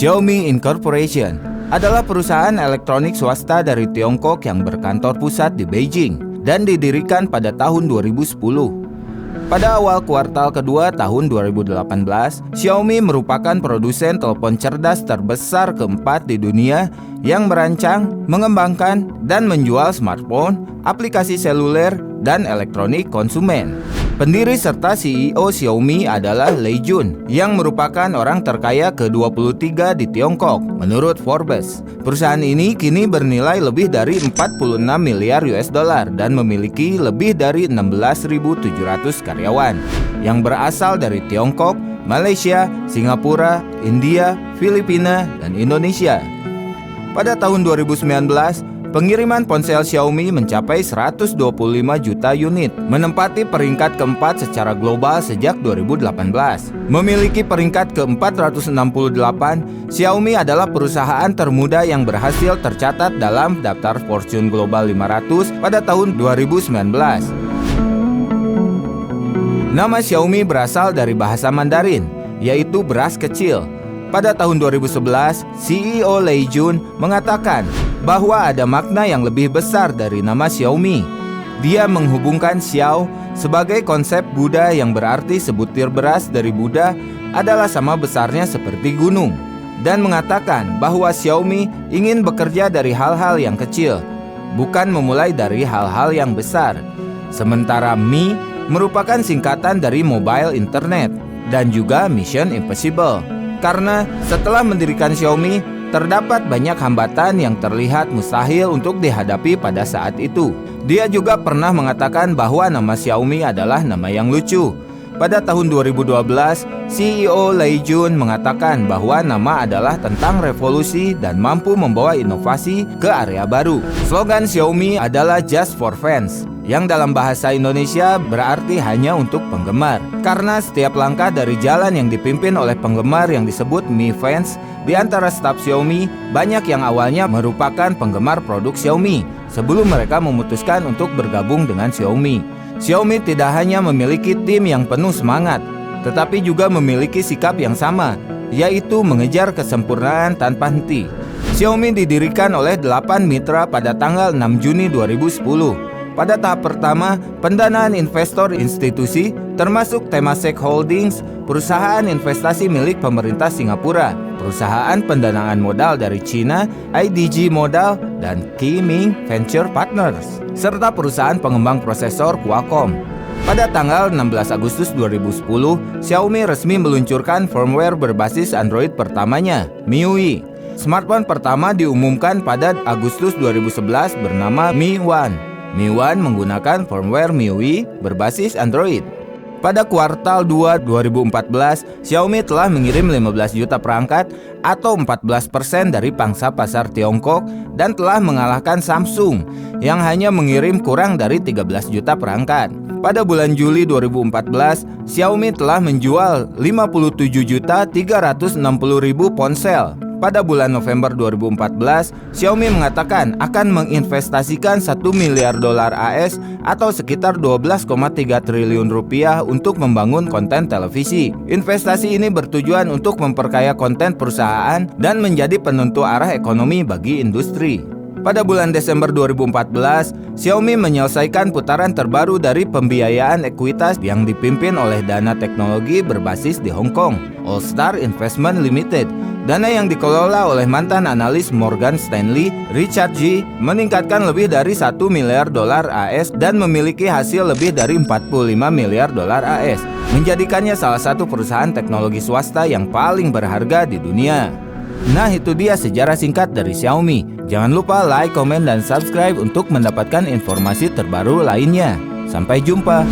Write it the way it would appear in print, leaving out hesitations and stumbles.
Xiaomi Incorporation adalah perusahaan elektronik swasta dari Tiongkok yang berkantor pusat di Beijing dan didirikan pada tahun 2010. Pada awal kuartal kedua tahun 2018, Xiaomi merupakan produsen telepon cerdas terbesar keempat di dunia yang merancang, mengembangkan, dan menjual smartphone, aplikasi seluler, dan elektronik konsumen. Pendiri serta CEO Xiaomi adalah Lei Jun, yang merupakan orang terkaya ke-23 di Tiongkok menurut Forbes. Perusahaan ini kini bernilai lebih dari 46 miliar US dollar dan memiliki lebih dari 16.700 karyawan yang berasal dari Tiongkok, Malaysia, Singapura, India, Filipina, dan Indonesia. Pada tahun 2019, pengiriman ponsel Xiaomi mencapai 125 juta unit, menempati peringkat keempat secara global sejak 2018. Memiliki peringkat ke-468, Xiaomi adalah perusahaan termuda yang berhasil tercatat dalam daftar Fortune Global 500 pada tahun 2019. Nama Xiaomi berasal dari bahasa Mandarin, yaitu beras kecil. Pada tahun 2011, CEO Lei Jun mengatakan bahwa ada makna yang lebih besar dari nama Xiaomi. Dia menghubungkan Xiao sebagai konsep Buddha yang berarti sebutir beras dari Buddha adalah sama besarnya seperti gunung, dan mengatakan bahwa Xiaomi ingin bekerja dari hal-hal yang kecil, bukan memulai dari hal-hal yang besar. Sementara Mi merupakan singkatan dari Mobile Internet dan juga Mission Impossible. Karena setelah mendirikan Xiaomi, terdapat banyak hambatan yang terlihat mustahil untuk dihadapi pada saat itu. Dia juga pernah mengatakan bahwa nama Xiaomi adalah nama yang lucu. Pada tahun 2012, CEO Lei Jun mengatakan bahwa nama adalah tentang revolusi dan mampu membawa inovasi ke area baru. Slogan Xiaomi adalah Just for Fans, yang dalam bahasa Indonesia berarti hanya untuk penggemar. Karena setiap langkah dari jalan yang dipimpin oleh penggemar yang disebut Mi Fans, di antara staf Xiaomi, banyak yang awalnya merupakan penggemar produk Xiaomi sebelum mereka memutuskan untuk bergabung dengan Xiaomi. Xiaomi tidak hanya memiliki tim yang penuh semangat, tetapi juga memiliki sikap yang sama, yaitu mengejar kesempurnaan tanpa henti. Xiaomi didirikan oleh 8 mitra pada tanggal 6 Juni 2010. Pada tahap pertama, pendanaan investor institusi termasuk Temasek Holdings, perusahaan investasi milik pemerintah Singapura, perusahaan pendanaan modal dari China, IDG Modal, dan Qiming Venture Partners, serta perusahaan pengembang prosesor Qualcomm. Pada tanggal 16 Agustus 2010, Xiaomi resmi meluncurkan firmware berbasis Android pertamanya, MIUI. Smartphone pertama diumumkan pada Agustus 2011 bernama Mi One. Mi One menggunakan firmware MIUI berbasis Android. Pada kuartal 2 2014, Xiaomi telah mengirim 15 juta perangkat atau 14% dari pangsa pasar Tiongkok dan telah mengalahkan Samsung yang hanya mengirim kurang dari 13 juta perangkat. Pada bulan Juli 2014, Xiaomi telah menjual 57.360.000 ponsel. Pada bulan November 2014, Xiaomi mengatakan akan menginvestasikan 1 miliar dolar AS atau sekitar 12,3 triliun rupiah untuk membangun konten televisi. Investasi ini bertujuan untuk memperkaya konten perusahaan dan menjadi penentu arah ekonomi bagi industri. Pada bulan Desember 2014, Xiaomi menyelesaikan putaran terbaru dari pembiayaan ekuitas yang dipimpin oleh dana teknologi berbasis di Hong Kong, All Star Investment Limited. Dana yang dikelola oleh mantan analis Morgan Stanley, Richard Ji, meningkatkan lebih dari 1 miliar dolar AS dan memiliki hasil lebih dari 45 miliar dolar AS, menjadikannya salah satu perusahaan teknologi swasta yang paling berharga di dunia. Nah, itu dia sejarah singkat dari Xiaomi. Jangan lupa like, komen, dan subscribe untuk mendapatkan informasi terbaru lainnya. Sampai jumpa.